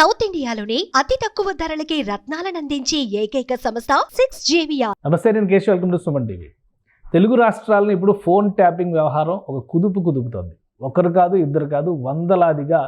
South ఇండియాలోని అతి తక్కువ ధరలకి రత్నాలనందించే ఏకైక సంస్థ 6JVR. నమస్తే, నేను Keshav. Welcome to Suman TV. Telugu రాష్ట్రాలను ఇప్పుడు ఫోన్ ట్యాపింగ్ వ్యవహారం ఒక కుదుపుతోంది. ఒకరు కాదు, ఇద్దరు కాదు, వందలాదిగా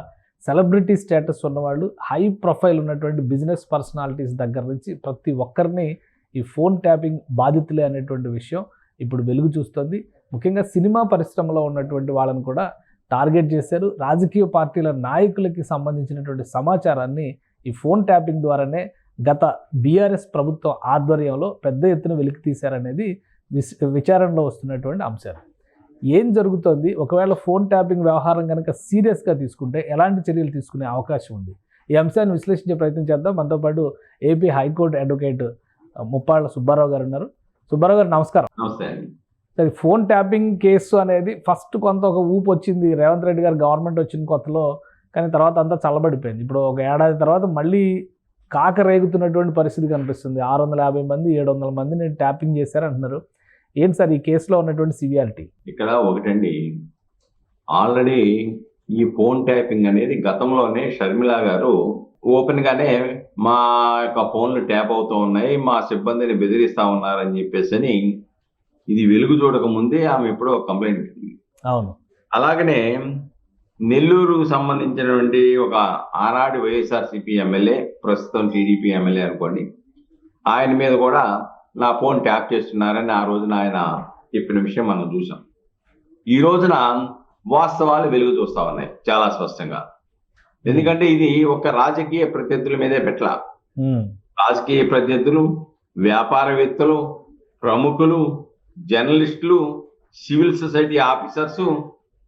సెలబ్రిటీ స్టేటస్ ఉన్నవాళ్ళు, హై ప్రొఫైల్ ఉన్నటువంటి బిజినెస్ పర్సనాలిటీస్ దగ్గర నుంచి ప్రతి ఒక్కరిని ఈ ఫోన్ ట్యాపింగ్ బాధితులే అనేటువంటి విషయం ఇప్పుడు వెలుగు చూస్తుంది. ముఖ్యంగా సినిమా పరిశ్రమలో ఉన్నటువంటి వాళ్ళని కూడా టార్గెట్ చేశారు. రాజకీయ పార్టీల నాయకులకి సంబంధించినటువంటి సమాచారాన్ని ఈ ఫోన్ ట్యాపింగ్ ద్వారానే గత బీఆర్ఎస్ ప్రభుత్వం ఆధ్వర్యంలో పెద్ద ఎత్తున వెలికి తీశారనేది విచారణలో వస్తున్నటువంటి అంశాలు. ఏం జరుగుతోంది? ఒకవేళ ఫోన్ ట్యాపింగ్ వ్యవహారం కనుక సీరియస్గా తీసుకుంటే ఎలాంటి చర్యలు తీసుకునే అవకాశం ఉంది? ఈ అంశాన్ని విశ్లేషించే ప్రయత్నం చేద్దాం. మనతో పాటు AP high court advocate Muppalla Subbarao గారు ఉన్నారు. సుబ్బారావు గారు, నమస్కారం. నమస్తే. సరే, ఫోన్ ట్యాపింగ్ కేసు అనేది ఫస్ట్ కొంత ఒక ఊపు వచ్చింది రేవంత్ రెడ్డి గారు గవర్నమెంట్ వచ్చిన కొత్తలో, కానీ తర్వాత అంతా చల్లబడిపోయింది. ఇప్పుడు ఒక ఏడాది తర్వాత మళ్ళీ కాకరేగుతున్నటువంటి పరిస్థితి కనిపిస్తుంది. 650 మంది 700 మందిని ట్యాపింగ్ చేశారంటున్నారు. ఏంటి సార్ ఈ కేసులో ఉన్నటువంటి సివియారిటీ? ఇక్కడ ఒకటండి, ఆల్రెడీ ఈ ఫోన్ ట్యాపింగ్ అనేది గతంలోనే షర్మిల గారు ఓపెన్ గానే మా యొక్క ఫోన్లు ట్యాప్ అవుతూ ఉన్నాయి, మా సిబ్బందిని బెదిరిస్తా ఉన్నారని చెప్పేసి ఇది వెలుగు చూడక ముందే ఆమె ఎప్పుడో కంప్లైంట్ పెట్టింది. అవును. అలాగనే నెల్లూరుకు సంబంధించినటువంటి ఒక ఆనాటి వైఎస్ఆర్సీపీ ఎమ్మెల్యే, ప్రస్తుతం టీడీపీ ఎమ్మెల్యే అనుకోండి, ఆయన మీద కూడా నా ఫోన్ ట్యాప్ చేస్తున్నారని ఆ రోజున ఆయన చెప్పిన విషయం మనం చూసాం. ఈ రోజున వాస్తవాలు వెలుగు చూస్తా ఉన్నాయి చాలా స్పష్టంగా. ఎందుకంటే ఇది ఒక రాజకీయ ప్రత్యర్థుల మీదే పెట్టల. రాజకీయ ప్రత్యర్థులు, వ్యాపారవేత్తలు, ప్రముఖులు, జర్నలిస్టులు, సివిల్ సొసైటీ ఆఫీసర్స్,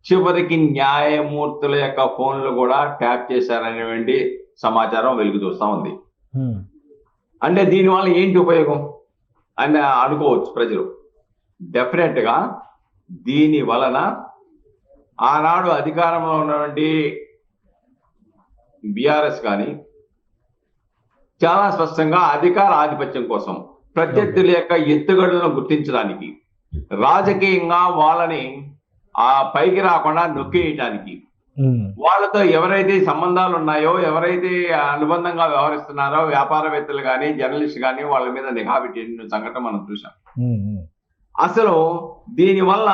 చివరికి న్యాయమూర్తుల యొక్క ఫోన్లు కూడా ట్యాప్ చేశారనేటువంటి సమాచారం వెలుగు చూస్తా ఉంది. అంటే దీనివల్ల ఏంటి ఉపయోగం అని అనుకోవచ్చు ప్రజలు. డెఫినెట్ గా దీని వలన ఆనాడు అధికారంలో ఉన్నటువంటి బీఆర్ఎస్ కానీ చాలా స్పష్టంగా అధికార ఆధిపత్యం కోసం, ప్రత్యర్థుల యొక్క ఎత్తుగడలను గుర్తించడానికి, రాజకీయంగా వాళ్ళని ఆ పైకి రాకుండా నొక్కేయటానికి, వాళ్ళతో ఎవరైతే సంబంధాలు ఉన్నాయో, ఎవరైతే అనుబంధంగా వ్యవహరిస్తున్నారో వ్యాపారవేత్తలు కానీ జర్నలిస్ట్ కానీ వాళ్ళ మీద నిఘా పెట్టిన సంఘటన మనం చూసాం. అసలు దీనివల్ల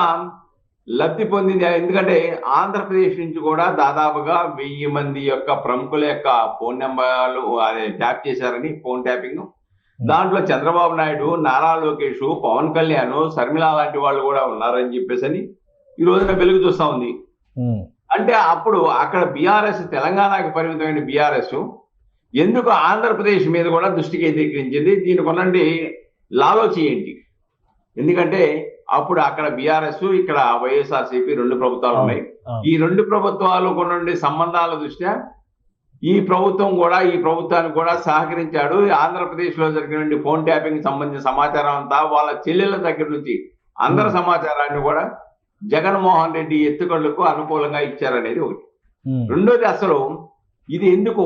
లబ్ధి పొందింది ఎందుకంటే ఆంధ్రప్రదేశ్ నుంచి కూడా దాదాపుగా 1000 మంది యొక్క ప్రముఖుల యొక్క ఫోన్ నెంబర్లు అదే ట్యాప్ చేశారని, ఫోన్ ట్యాపింగ్. దాంట్లో చంద్రబాబు నాయుడు, నారా లోకేష్, పవన్ కళ్యాణ్, శర్మిల లాంటి వాళ్ళు కూడా ఉన్నారని చెప్పేసి ఈ రోజున వెలుగు చూస్తా ఉంది. అంటే అప్పుడు అక్కడ బీఆర్ఎస్, తెలంగాణకు పరిమితమైన బీఆర్ఎస్ ఎందుకు ఆంధ్రప్రదేశ్ మీద కూడా దృష్టి కేంద్రీకరించింది? దీనికి ఉన్నండి లాలోచి ఏంటి? ఎందుకంటే అప్పుడు అక్కడ బీఆర్ఎస్, ఇక్కడ వైఎస్ఆర్సీపీ 2 ప్రభుత్వాలు ఉన్నాయి. ఈ 2 ప్రభుత్వాలు కొనండి సంబంధాల దృష్ట్యా ఈ ప్రభుత్వం కూడా ఈ ప్రభుత్వానికి కూడా సహకరించాడు. ఆంధ్రప్రదేశ్ లో జరిగిన ఫోన్ ట్యాపింగ్ సంబంధించిన సమాచారం అంతా వాళ్ళ చెల్లెల దగ్గర నుంచి అందరి సమాచారాన్ని కూడా జగన్మోహన్ రెడ్డి ఎత్తుకళ్లకు అనుకూలంగా ఇచ్చారనేది ఒకటి. రెండోది, అసలు ఇది ఎందుకు,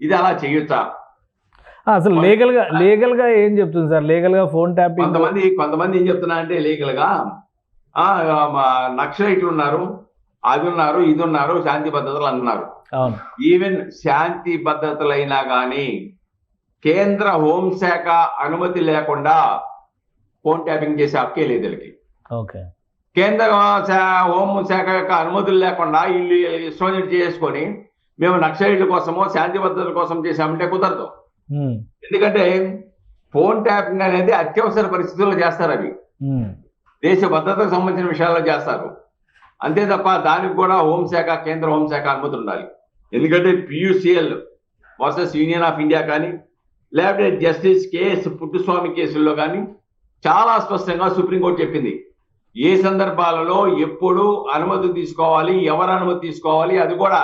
ఇది అలా చేయొచ్చా? అసలు లీగల్ గా ఏం చెప్తుంది సార్? లీగల్ గా ఫోన్ ట్యాపింగ్ కొంతమంది ఏం చెప్తున్నా అంటే లీగల్ గా నక్సలైట్లు ఉన్నారు, అది ఉన్నారు, ఇది ఉన్నారు, శాంతి భద్రతలు అంటున్నారు. ఈవెన్ శాంతి భద్రతలైనా కానీ కేంద్ర హోంశాఖ అనుమతి లేకుండా ఫోన్ ట్యాపింగ్ చేసే హక్కే లేదు వీళ్ళకి. కేంద్ర హోంశాఖ యొక్క అనుమతులు లేకుండా వీళ్ళు ఇష్టం చేసుకొని మేము నక్సలైట్ల కోసమో శాంతి భద్రతల కోసం చేసామంటే కుదరదు. ఎందుకంటే ఫోన్ ట్యాపింగ్ అనేది అత్యవసర పరిస్థితుల్లో చేస్తారు. అవి దేశ భద్రతకు సంబంధించిన విషయాల్లో చేస్తారు. అంతే తప్ప దానికి కూడా హోంశాఖ, కేంద్ర హోంశాఖ అనుమతి ఉండాలి. ఎందుకంటే PUCL versus union of India కానీ, లేకపోతే జస్టిస్ కేఎస్ పుట్టుస్వామి కేసుల్లో కానీ చాలా స్పష్టంగా సుప్రీంకోర్టు చెప్పింది ఏ సందర్భాలలో ఎప్పుడు అనుమతి తీసుకోవాలి, ఎవరు అనుమతి తీసుకోవాలి. అది కూడా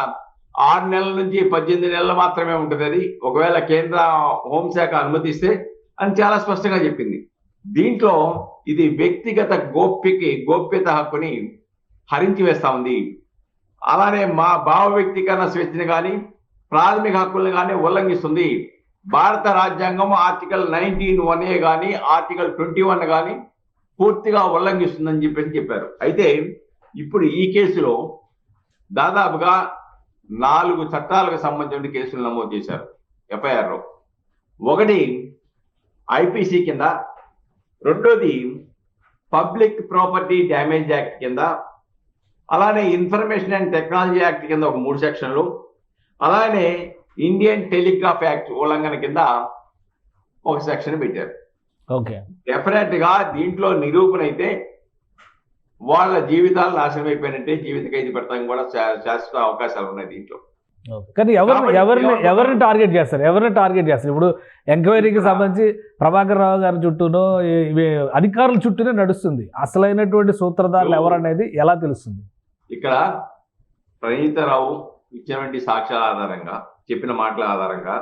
6 నెలల నుంచి 18 నెలలు మాత్రమే ఉంటుంది. అది ఒకవేళ కేంద్ర హోంశాఖ అనుమతిస్తే అని చాలా స్పష్టంగా చెప్పింది. దీంట్లో ఇది వ్యక్తిగత గోప్యత హక్కుని హరించి వేస్తా ఉంది. అలానే మా భావ వ్యక్తీకరణ స్వేచ్ఛని కానీ, ప్రాథమిక హక్కులను కానీ ఉల్లంఘిస్తుంది. భారత రాజ్యాంగం ఆర్టికల్ 19(1)A కానీ, ఆర్టికల్ 21 కానీ పూర్తిగా ఉల్లంఘిస్తుందని చెప్పారు. అయితే ఇప్పుడు ఈ కేసులో దాదాపుగా 4 చట్టాలకు సంబంధించిన కేసులు నమోదు చేశారు ఎఫ్ఐఆర్లో. ఒకటి ఐపీసీ కింద, రెండోది పబ్లిక్ ప్రాపర్టీ డ్యామేజ్ యాక్ట్ కింద, అలానే ఇన్ఫర్మేషన్ అండ్ టెక్నాలజీ యాక్ట్ కింద ఒక 3 సెక్షన్లు, అలానే ఇండియన్ టెలిగ్రాఫ్ యాక్ట్ ఉల్లంఘన కింద ఒక సెక్షన్ పెట్టారు. ఓకే, డెఫినెట్ గా దీంట్లో నిరూపణ అయితే వాళ్ళ జీవితాలు నాశనం అయిపోయినట్టే, జీవిత ఖైదు పెట్టడం కూడా శాశ్వత అవకాశాలు ఉన్నాయి దీంట్లో. కానీ ఎవరిని టార్గెట్ చేస్తారు? ఇప్పుడు ఎంక్వైరీకి సంబంధించి ప్రభాకర్ రావు గారి చుట్టూనో అధికారుల చుట్టూనే నడుస్తుంది. అసలైనటువంటి సూత్రధారులు ఎవరనేది ఎలా తెలుస్తుంది? ఇక్కడ ప్రణీతరావు ఇచ్చినటువంటి సాక్ష్యాల ఆధారంగా, చెప్పిన మాటల ఆధారంగా,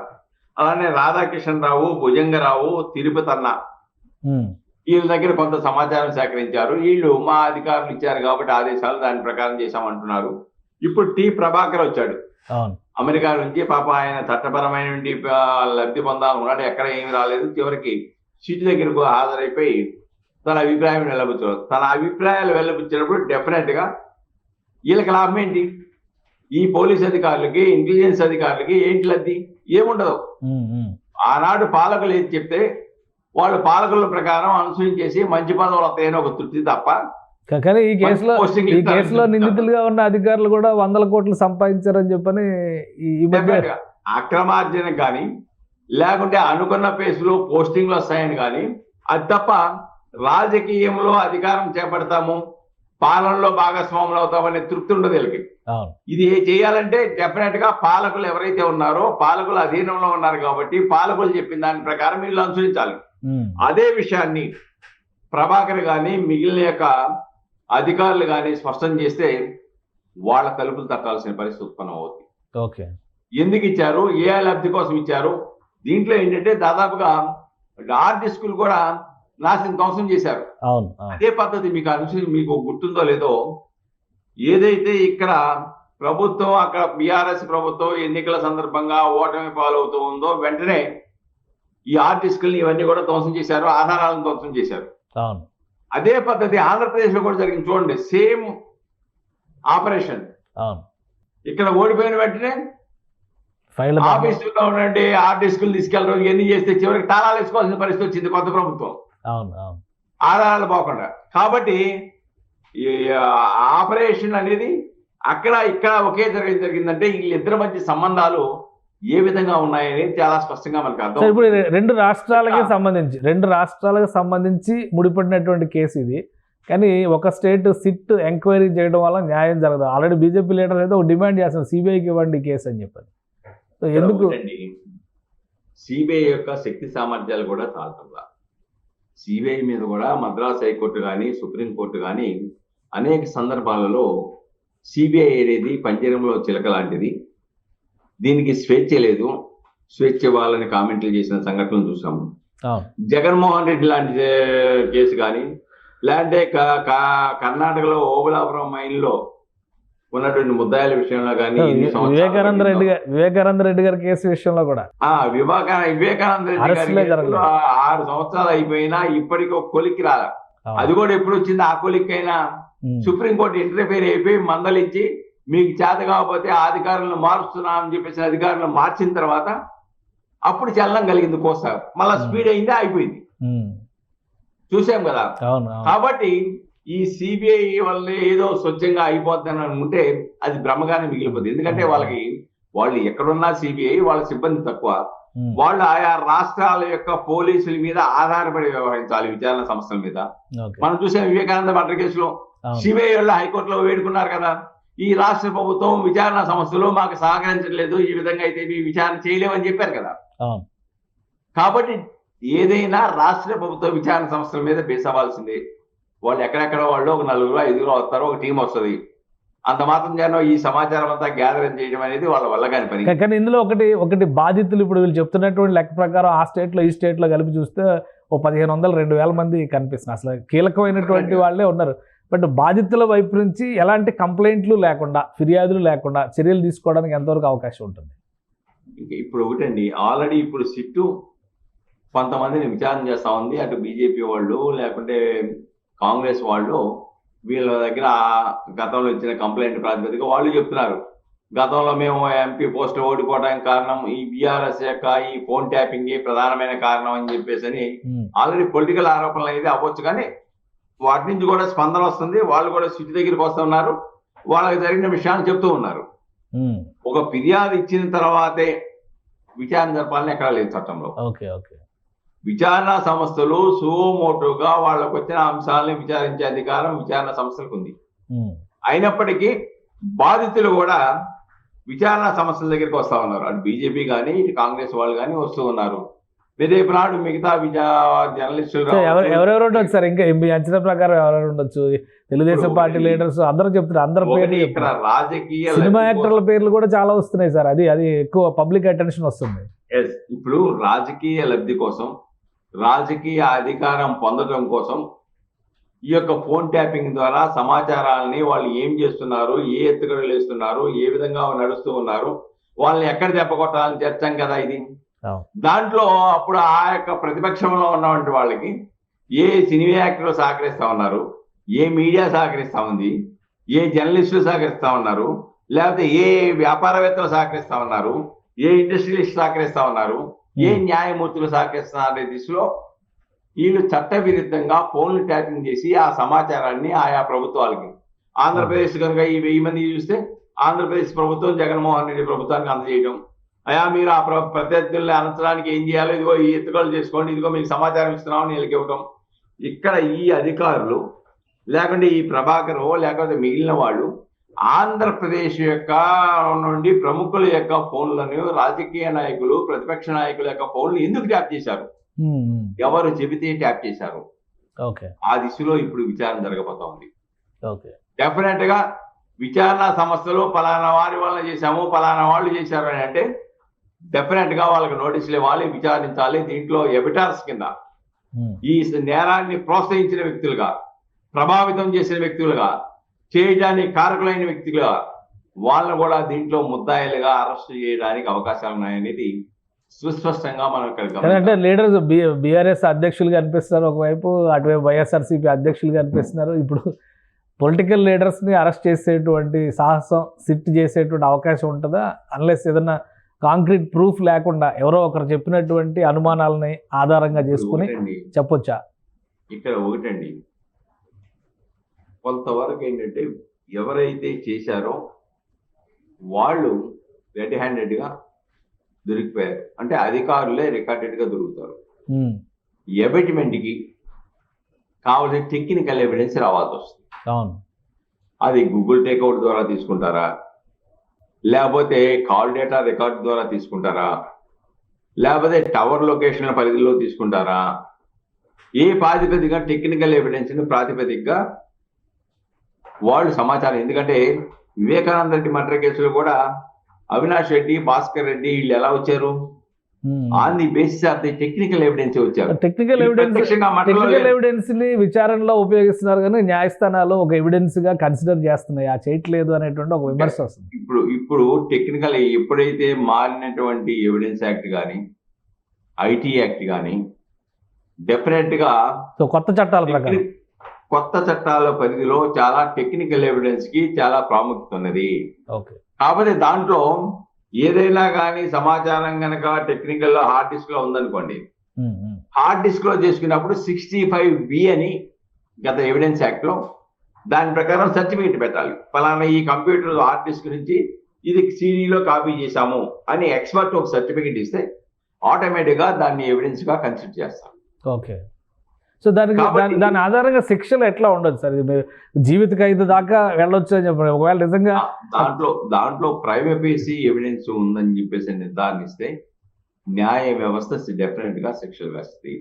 అలానే రాధాకిషన్ రావు, భుజంగరావు, తిరుపతి అన్న వీళ్ళ దగ్గర కొంత సమాచారం సేకరించారు. వీళ్ళు మా అధికారులు ఇచ్చారు కాబట్టి ఆదేశాలు దాని ప్రకారం చేశామంటున్నారు. ఇప్పుడు టి ప్రభాకర్ వచ్చాడు అమెరికా నుంచి. పాప ఆయన చట్టపరమైన లబ్ధి పొందాలన్నాడు, ఎక్కడ ఏమి రాలేదు. చివరికి సీటు దగ్గరకు హాజరైపోయి తన అభిప్రాయం వెల్లబుచ్చారు. తన అభిప్రాయాలు వెల్లబుచ్చినప్పుడు డెఫినెట్ గా వీళ్ళకి లాభం ఏంటి? ఈ పోలీస్ అధికారులకి, ఇంటెలిజెన్స్ అధికారులకి ఏంటి లబ్ధి? ఏముండదు. ఆనాడు పాలకులు ఏది చెప్తే వాళ్ళు పాలకుల ప్రకారం అనుసరించేసి మంచి పదవులు వస్తాయని ఒక తృప్తి తప్ప. కానీ ఈ కేసులో నిందితులుగా ఉన్న అధికారులు కూడా 100 కోట్లు సంపాదించారని చెప్పని అక్రమార్జన కానీ, లేకుంటే అనుకున్న పేసులో పోస్టింగ్లు వస్తాయని కానీ, అది తప్ప రాజకీయంలో అధికారం చేపడతాము, పాలనలో భాగస్వాములు అవుతామనే తృప్తి ఉండదు వీళ్ళకి. ఇది చేయాలంటే డెఫినెట్ గా పాలకులు ఎవరైతే ఉన్నారో పాలకుల అధీనంలో ఉన్నారు కాబట్టి పాలకులు చెప్పిన దాని ప్రకారం వీళ్ళు అనుసరించాలి. అదే విషయాన్ని ప్రభాకర్ గాని మిగిలిన యొక్క అధికారులు కానీ స్పష్టం చేస్తే వాళ్ళ తలుపులు తట్టాల్సిన పరిస్థితి ఉత్పన్నం అవుతుంది. ఎందుకు ఇచ్చారు? ఏ లబ్ధి కోసం ఇచ్చారు? దీంట్లో ఏంటంటే దాదాపుగా హార్డ్ డిస్కులు కూడా ధ్వంసం చేశారు. అదే పద్ధతి మీకు గుర్తుందో లేదో, ఏదైతే ఇక్కడ ప్రభుత్వం, అక్కడ బీఆర్ఎస్ ప్రభుత్వం ఎన్నికల సందర్భంగా ఓటమి పాలవుతూ ఉందో వెంటనే ఈ ఆర్టిస్టుల్ని ఇవన్నీ కూడా ధ్వంసం చేశారు, ఆధారాలను ధ్వంసం చేశారు. అదే పద్ధతి ఆంధ్రప్రదేశ్ లో కూడా జరిగింది. చూడండి, సేమ్ ఆపరేషన్. ఇక్కడ ఓడిపోయిన వెంటనే ఆఫీసులో ఉండండి ఆర్టిస్టులు తీసుకెళ్ళడం ఇవన్నీ చేస్తే చివరికి తాళాలు వేసుకోవాల్సిన పరిస్థితి వచ్చింది కొత్త ప్రభుత్వం, ఆధారాలు పోకుండా. కాబట్టి ఆపరేషన్ అనేది అక్కడ ఇక్కడ ఒకే జరిగిందంటే వీళ్ళిద్దరి మధ్య సంబంధాలు ఏ విధంగా ఉన్నాయని చాలా స్పష్టంగా మనకు అర్థం. ఇప్పుడు రెండు రాష్ట్రాలకు సంబంధించి ముడిపడినటువంటి కేసు ఇది. కానీ ఒక స్టేట్ సిట్ ఎంక్వైరీ చేయడం వల్ల న్యాయం జరగదు. ఆల్రెడీ బీజేపీ లీడర్ అయితే ఒక డిమాండ్ చేస్తున్నారు, సిబిఐకి ఇవ్వండి కేసు అని చెప్పారు. ఎందుకు? సిబిఐ యొక్క శక్తి సామర్థ్యాలు కూడా చాలటంలా. సిబిఐ మీద కూడా మద్రాస్ హైకోర్టు కానీ సుప్రీంకోర్టు కానీ అనేక సందర్భాలలో సిబిఐ అనేది పంజరంలో చిలక లాంటిది, దీనికి స్వేచ్ఛ లేదు, స్వేచ్ఛ ఇవ్వాలని కామెంట్లు చేసిన సంఘటనలు చూసాము. జగన్మోహన్ రెడ్డి లాంటి కేసు కానీ, లేదంటే కర్ణాటకలో ఓబులాపురం మైన్లో ఉన్నటువంటి ముద్దాయిల విషయంలో కానీ, వివేకానంద రెడ్డి గారి కేసు విషయంలో కూడా వివేకానంద రెడ్డి గారు 6 సంవత్సరాలు అయిపోయినా ఇప్పటికీ ఒక కొలిక్కి రాలా. అది కూడా ఎప్పుడు వచ్చింది? ఆ కొలిక్కైనా సుప్రీంకోర్టు ఇంటర్ఫియర్ అయిపోయి మందలిచ్చి మీకు చేత కాకపోతే అధికారులను మారుస్తున్నామని చెప్పేసి అధికారులను మార్చిన తర్వాత అప్పుడు చలనం కలిగింది కోస్తా. మళ్ళా స్పీడ్ అయింది, అయిపోయింది, చూసాం కదా. కాబట్టి ఈ సిబిఐ వల్ల ఏదో స్వచ్ఛంగా అయిపోతుందని అనుకుంటే అది భ్రమగానే మిగిలిపోతుంది. ఎందుకంటే వాళ్ళు ఎక్కడున్నా సిబిఐ వాళ్ళ సిబ్బంది తక్కువ, వాళ్ళు ఆయా రాష్ట్రాల యొక్క పోలీసుల మీద ఆధారపడి వ్యవహరించాలి విచారణ సంస్థల మీద. మనం చూసాం వివేకానంద మర్డర్ కేసులో సిబిఐ వాళ్ళు హైకోర్టులో వేడుకున్నారు కదా, ఈ రాష్ట్ర ప్రభుత్వం విచారణ సంస్థలు మాకు సహకరించట్లేదు, ఈ విధంగా అయితే మీ విచారణ చేయలేమని చెప్పారు కదా. కాబట్టి ఏదైనా రాష్ట్ర ప్రభుత్వ విచారణ సంస్థల మీద బేస్ అవ్వాల్సిందే. వాళ్ళు ఎక్కడెక్కడ వాళ్ళు ఒక 4-5 వస్తారు, ఒక టీం వస్తుంది, అంత మాత్రం జనం ఈ సమాచారం అంతా గ్యాదరింగ్ చేయడం అనేది వాళ్ళ వల్ల కాని పని. కానీ ఇందులో ఒకటి బాధితులు ఇప్పుడు వీళ్ళు చెప్తున్నటువంటి లెక్క ప్రకారం ఆ స్టేట్లో ఈ స్టేట్లో కలిపి చూస్తే ఓ 1500-2000 మంది కనిపిస్తున్నారు. అసలు కీలకమైనటువంటి వాళ్ళే ఉన్నారు. బట్ బాధితుల వైపు నుంచి ఎలాంటి కంప్లైంట్లు లేకుండా, ఫిర్యాదులు లేకుండా చర్యలు తీసుకోవడానికి ఎంతవరకు అవకాశం ఉంటుంది? ఇప్పుడు ఒకటండి, ఆల్రెడీ ఇప్పుడు సిట్టు కొంతమందిని విచారణ చేస్తా ఉంది. అటు బీజేపీ వాళ్ళు లేకుంటే కాంగ్రెస్ వాళ్ళు వీళ్ళ దగ్గర గతంలో ఇచ్చిన కంప్లైంట్ ప్రాతిపదిక వాళ్ళు చెప్తున్నారు గతంలో మేము ఎంపీ పోస్ట్ ఓడిపోవడానికి కారణం ఈ బీఆర్ఎస్ యొక్క ఈ ఫోన్ ట్యాపింగ్ ప్రధానమైన కారణం అని చెప్పేసి ఆల్రెడీ పొలిటికల్ ఆరోపణలు అయితే అవ్వచ్చు, కానీ వాటి నుంచి కూడా స్పందన వస్తుంది. వాళ్ళు కూడా సిటీ దగ్గరికి వస్తున్నారు, వాళ్ళకి జరిగిన విషయాన్ని చెప్తూ ఉన్నారు. ఒక ఫిర్యాదు ఇచ్చిన తర్వాతే విచారణ జరపాలని ఎక్కడా లేదు చట్టంలో. విచారణ సంస్థలు సుమోటోగా వాళ్ళకు వచ్చిన అంశాలను విచారించే అధికారం విచారణ సంస్థలకు ఉంది. అయినప్పటికీ బాధితులు కూడా విచారణ సంస్థల దగ్గరికి వస్తా ఉన్నారు. అటు బీజేపీ కానీ ఇటు కాంగ్రెస్ వాళ్ళు కానీ వస్తూ ఉన్నారు. రేపు నాడు మిగతా జర్నలిస్టులు ఎవరెవరు ఉండొచ్చు సార్? ఇంకా మీ అంచనా ప్రకారం ఎవరెవరు ఉండొచ్చు? తెలుగుదేశం పార్టీ లీడర్స్ అందరూ చెప్తున్నారు, అందరి పేర్లు ఇక్కడ రాజకీయ సినిమా యాక్టర్ల పేర్లు కూడా చాలా వస్తున్నాయి సార్. అది ఎక్కువ పబ్లిక్ అటెన్షన్ వస్తుంది. ఇప్పుడు రాజకీయ లబ్ధి కోసం, రాజకీయ అధికారం పొందడం కోసం ఈ యొక్క ఫోన్ ట్యాపింగ్ ద్వారా సమాచారాలని వాళ్ళు ఏం చేస్తున్నారు, ఏ ఎత్తుగడలు వేస్తున్నారు, ఏ విధంగా నడుస్తూ ఉన్నారు, వాళ్ళని ఎక్కడ దెబ్బకొట్టాలని చర్చాం కదా ఇది. దాంట్లో అప్పుడు ఆ యొక్క ప్రతిపక్షంలో ఉన్నటువంటి వాళ్ళకి ఏ సినిమా యాక్టర్లు సహకరిస్తా ఉన్నారు, ఏ మీడియా సహకరిస్తా ఉంది, ఏ జర్నలిస్టులు సహకరిస్తా ఉన్నారు, లేకపోతే ఏ వ్యాపారవేత్తలు సహకరిస్తా ఉన్నారు, ఏ ఇండస్ట్రియలిస్ట్ సహకరిస్తా ఉన్నారు, ఏ న్యాయమూర్తులు సహకరిస్తున్నారు అనే దిశలో వీళ్ళు చట్టవిరుద్ధంగా ఫోన్లు ట్యాపింగ్ చేసి ఆ సమాచారాన్ని ఆయా ప్రభుత్వాలకి, ఆంధ్రప్రదేశ్ కనుక ఈ 1000 మంది చూస్తే ఆంధ్రప్రదేశ్ ప్రభుత్వం జగన్మోహన్ రెడ్డి ప్రభుత్వానికి అందజేయడం, అయా మీరు ఆ ప్రత్యర్థుల్ని అనంతరానికి ఏం చేయాలో ఇదిగో ఈ ఎత్తుగోలు చేసుకోండి, ఇదిగో మీకు సమాచారం ఇస్తున్నామని వీళ్ళకి ఇవ్వడం. ఇక్కడ ఈ అధికారులు లేకుంటే ఈ ప్రభాకర్ లేకపోతే మిగిలిన వాళ్ళు ఆంధ్రప్రదేశ్ యొక్క నుండి ప్రముఖుల యొక్క ఫోన్లను రాజకీయ నాయకులు, ప్రతిపక్ష నాయకుల యొక్క ఫోన్లు ఎందుకు ట్యాప్ చేశారు, ఎవరు చెబితే ట్యాప్ చేశారు, ఆ దిశలో ఇప్పుడు విచారణ జరగబోతా ఉంది. డెఫినెట్ గా విచారణ సంస్థలు పలానా వారి వల్ల చేశాము, పలానా వాళ్ళు చేశారు అని అంటే డెఫినెట్ గా వాళ్ళకి నోటీసులు ఇవ్వాలి, విచారించాలి. దీంట్లో ఎబిటార్స్ కింద ఈ నేరాన్ని ప్రోత్సహించిన వ్యక్తులుగా, ప్రభావితం చేసిన వ్యక్తులుగా, చేయడానికి కారకులైన వ్యక్తులుగా వాళ్ళని కూడా దీంట్లో ముద్దాయిలుగా అరెస్ట్ చేయడానికి అవకాశాలు ఉన్నాయనేది సుస్పష్టంగా మనం ఇక్కడ అంటే లీడర్స్ బీఆర్ఎస్ అధ్యక్షులుగా అనిపిస్తున్నారు ఒకవైపు, అటువైపు వైఎస్ఆర్సీపీ అధ్యక్షులుగా అనిపిస్తున్నారు. ఇప్పుడు పొలిటికల్ లీడర్స్ని అరెస్ట్ చేసేటువంటి సాహసం, సిట్ చేసేటువంటి అవకాశం ఉంటుందా? అన్లెస్ ఏదన్నా కాంక్రీట్ ప్రూఫ్ లేకుండా ఎవరో ఒకరు చెప్పినటువంటి అనుమానాలని ఆధారంగా చేసుకుని చెప్పొచ్చా? ఇక్కడ ఒకటండి, కొంతవరకు ఏంటంటే ఎవరైతే చేశారో వాళ్ళు రెడ్ హ్యాండెడ్గా దొరికిపోయారు అంటే అధికారులే రికార్డెడ్గా దొరుకుతారు. ఎబిట్మెంట్కి కావాల్సిన టెక్నికల్ ఎవిడెన్స్ రావాల్సి వస్తుంది. అది గూగుల్ టేక్అవుట్ ద్వారా తీసుకుంటారా, లేకపోతే కాల్ డేటా రికార్డ్ ద్వారా తీసుకుంటారా, లేకపోతే టవర్ లొకేషన్ పరిధిలో తీసుకుంటారా, ఏ ప్రాతిపదికగా టెక్నికల్ ఎవిడెన్స్ ప్రాతిపదికగా వాళ్ళు సమాచారం. ఎందుకంటే వివేకానంద రెడ్డి మర్డర్ కేసులో కూడా అవినాష్ రెడ్డి, భాస్కర్ రెడ్డి వీళ్ళు ఎలా వచ్చారు? On the basis of the technical evidence వచ్చారు. టెక్నికల్ ఎవిడెన్స్ ని విచారణలో ఉపయోగిస్తున్నారు, కానీ న్యాయస్థానాలు ఒక ఎవిడెన్స్ గా కన్సిడర్ చేస్తున్నాయి, ఆ చేయట్లేదు అనేటువంటి ఒక విమర్శ వస్తుంది. ఇప్పుడు టెక్నికల్ ఎప్పుడైతే మారినటువంటి ఎవిడెన్స్ యాక్ట్ కానీ, ఐటీ యాక్ట్ కానీ డెఫినెట్ గా కొత్త చట్టాల ప్రకారం, కొత్త చట్టాల పరిధిలో చాలా టెక్నికల్ ఎవిడెన్స్ కి చాలా ప్రాముఖ్యత ఉన్నది. కాకపోతే దాంట్లో ఏదైనా కానీ సమాచారం కనుక టెక్నికల్ లో హార్డ్ డిస్క్ లో ఉందనుకోండి, హార్డ్ డిస్క్ లో చేసుకున్నప్పుడు 65B అని గత ఎవిడెన్స్ యాక్ట్ లో దాని ప్రకారం సర్టిఫికేట్ పెట్టాలి. ఫలానా ఈ కంప్యూటర్ హార్డ్ డిస్క్ నుంచి ఇది సిడీలో కాపీ చేశాము అని ఎక్స్పర్ట్ ఒక సర్టిఫికేట్ ఇస్తే ఆటోమేటిక్ గా దాన్ని ఎవిడెన్స్ గా కన్సిడర్ చేస్తాం. సో దాని ఆధారంగా శిక్షలు ఎట్లా ఉండదు సార్? మీరు జీవిత ఖైదు దాకా వెళ్ళొచ్చు అని చెప్పారు. ఒకవేళ నిజంగా దాంట్లో ప్రైమేసీ ఎవిడెన్స్ ఉందని చెప్పేసి నిర్ధారణిస్తే న్యాయ వ్యవస్థ డెఫినెట్ గా శిక్షలు వేస్తుంది.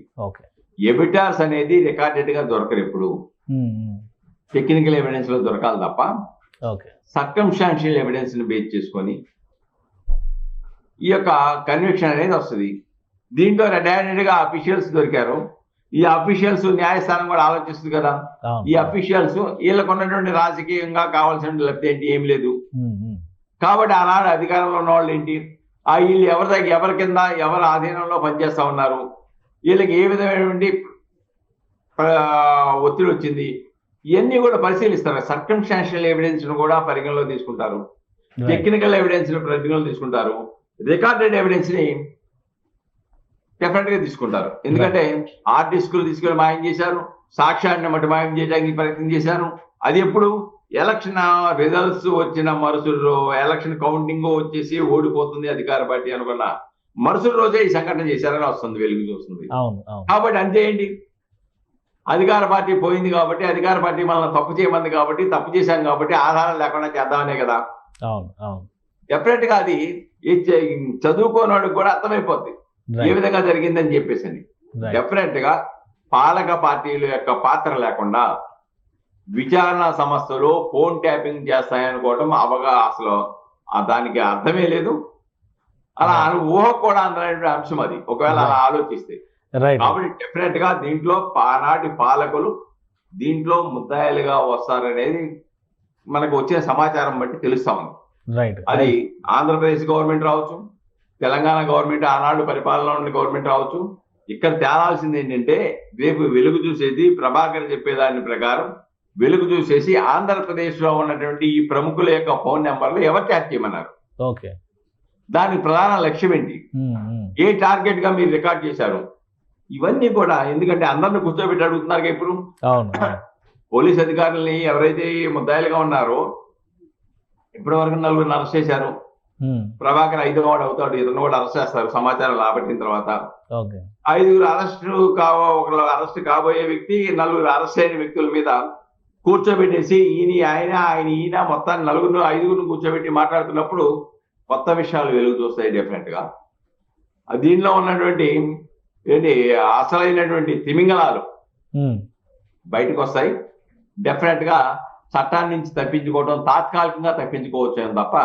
ఎబిటార్స్ అనేది రికార్డెడ్ గా దొరకరు, ఎప్పుడు టెక్నికల్ ఎవిడెన్స్ లో దొరకాలి తప్ప సర్కమ్స్టాన్షియల్ ఎవిడెన్స్ ని బేస్ చేసుకొని ఈ యొక్క కన్విక్షన్ అనేది వస్తుంది. దీంట్లో రెడ్ హ్యాండెడ్ గా అఫీషియల్స్ దొరికారు. ఈ అఫీషియల్స్ న్యాయస్థానం కూడా ఆలోచిస్తుంది కదా, ఈ అఫీషియల్స్ వీళ్ళకు ఉన్నటువంటి రాజకీయంగా కావాల్సిన లబ్ధి ఏంటి, ఏం లేదు. కాబట్టి ఆనాడు అధికారంలో ఉన్న వాళ్ళు ఏంటి, వీళ్ళు ఎవరి కింద ఎవరి ఆధీనంలో పనిచేస్తా ఉన్నారు, వీళ్ళకి ఏ విధమైనటువంటి ఒత్తిడి వచ్చింది, ఇవన్నీ కూడా పరిశీలిస్తారు. సర్కమ్స్టాన్షియల్ ఎవిడెన్స్ ను కూడా పరిగణలో తీసుకుంటారు. టెక్నికల్ ఎవిడెన్స్ ని పరిగణలో తీసుకుంటారు, రికార్డెడ్ ఎవిడెన్స్ ని డెఫినెట్ గా తీసుకుంటారు. ఎందుకంటే హార్డ్ డిస్కులు తీసుకెళ్లి మాయం చేశారు, సాక్ష్యాన్ని మట్టి మాయం చేయడానికి ప్రయత్నం చేశారు. అది ఎప్పుడు ఎలక్షన్ రిజల్ట్స్ వచ్చిన మరుసటి ఎలక్షన్ కౌంటింగ్ వచ్చేసి ఓడిపోతుంది అధికార పార్టీ అనుకున్న మరుసటి రోజే ఈ సంఘటన చేశారని వస్తుంది, వెలుగు చూస్తుంది. కాబట్టి అంతే ఏంటి, అధికార పార్టీ పోయింది కాబట్టి, అధికార పార్టీ మనల్ని తప్పు చేయమంది కాబట్టి, తప్పు చేశాం కాబట్టి ఆధారం లేకుండా చేద్దామనే కదా. డెఫినెట్ గా అది చదువుకోనోడికి కూడా అర్థమైపోద్ది ఏ విధంగా జరిగిందని చెప్పేసి. డెఫినెట్ గా పాలక పార్టీల యొక్క పాత్ర లేకుండా విచారణ సంస్థలు ఫోన్ ట్యాపింగ్ చేస్తాయనుకోవడం అసలు దానికి అర్థమే లేదు. అలా ఊహ కూడా అందనటువంటి అంశం అది, ఒకవేళ అలా ఆలోచిస్తే. కాబట్టి డెఫినెట్ గా దీంట్లో ఆనాటి పాలకులు దీంట్లో ముద్దాయిలుగా వస్తారనేది మనకు వచ్చే సమాచారం బట్టి తెలుస్తా ఉంది. అది ఆంధ్రప్రదేశ్ గవర్నమెంట్ రావచ్చు, తెలంగాణ గవర్నమెంట్ ఆనాడు పరిపాలన ఉన్న గవర్నమెంట్ రావచ్చు. ఇక్కడ తేలాల్సింది ఏంటంటే రేపు వెలుగు చూసేది ప్రభాకర్ చెప్పేదాని ప్రకారం వెలుగు చూసేసి ఆంధ్రప్రదేశ్ లో ఉన్నటువంటి ఈ ప్రముఖుల యొక్క ఫోన్ నెంబర్లు ఎవరు ట్యాప్ చేయమన్నారు, దానికి ప్రధాన లక్ష్యం ఏంటి, ఏ టార్గెట్ గా మీరు రికార్డ్ చేశారు, ఇవన్నీ కూడా. ఎందుకంటే అందరిని కూర్చోబెట్టి అడుగుతున్నారు ఇప్పుడు. పోలీస్ అధికారులని ఎవరైతే ముద్దాయిలుగా ఉన్నారో ఇప్పటి వరకు 4 అరెస్ట్ చేశారు. ప్రభాకర్ 5వ వాడు అవుతాడు, ఇతను కూడా అరెస్ట్ చేస్తారు సమాచారం రాబట్టిన తర్వాత. 5 ఒకళ్ళు అరెస్ట్ కాబోయే వ్యక్తి 4 అరెస్ట్ అయిన వ్యక్తుల మీద కూర్చోబెట్టేసి ఈయన మొత్తాన్ని 5గురు కూర్చోబెట్టి మాట్లాడుతున్నప్పుడు కొత్త విషయాలు వెలుగు చూస్తాయి. డెఫినెట్ గా దీనిలో ఉన్నటువంటి అసలైనటువంటి తిమింగళాలు బయటకు వస్తాయి. డెఫినెట్ గా చట్టాన్ని నుంచి తప్పించుకోవడం తాత్కాలికంగా తప్పించుకోవచ్చు తప్ప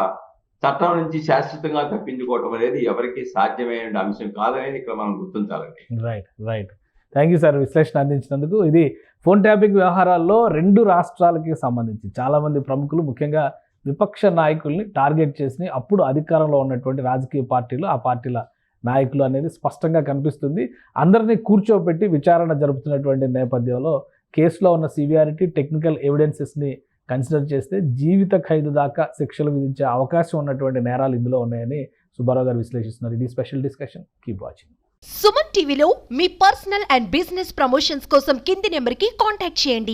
చట్టం నుంచి శాశ్వతంగా తప్పించుకోవటం అనేది ఎవరికి సాధ్యమైన అంశం కాదనేది ఇక్కడ మనం గుర్తించాలండి. రైట్. థ్యాంక్ యూ సార్ విశ్లేషణ అందించినందుకు. ఇది ఫోన్ ట్యాపింగ్ వ్యవహారాల్లో 2 రాష్ట్రాలకి సంబంధించి చాలామంది ప్రముఖులు ముఖ్యంగా విపక్ష నాయకుల్ని టార్గెట్ చేసి అప్పుడు అధికారంలో ఉన్నటువంటి రాజకీయ పార్టీలు, ఆ పార్టీల నాయకులు అనేది స్పష్టంగా కనిపిస్తుంది. అందరినీ కూర్చోబెట్టి విచారణ జరుపుతున్నటువంటి నేపథ్యంలో కేసులో ఉన్న సివియారిటీ, టెక్నికల్ ఎవిడెన్సెస్ని కన్సిడర్ చేస్తే జీవిత ఖైదు దాకా శిక్షలు విధించే అవకాశం ఉన్నటువంటి నేరాలు ఇందులో ఉన్నాయని సుబ్బారావు గారు విశ్లేషిస్తున్నారు. ఇది special discussion. Keep watching. Suman టీవీలో మీ పర్సనల్ అండ్ బిజినెస్ ప్రమోషన్స్ కోసం కింది నెంబర్కి కాంటాక్ట్ చేయండి.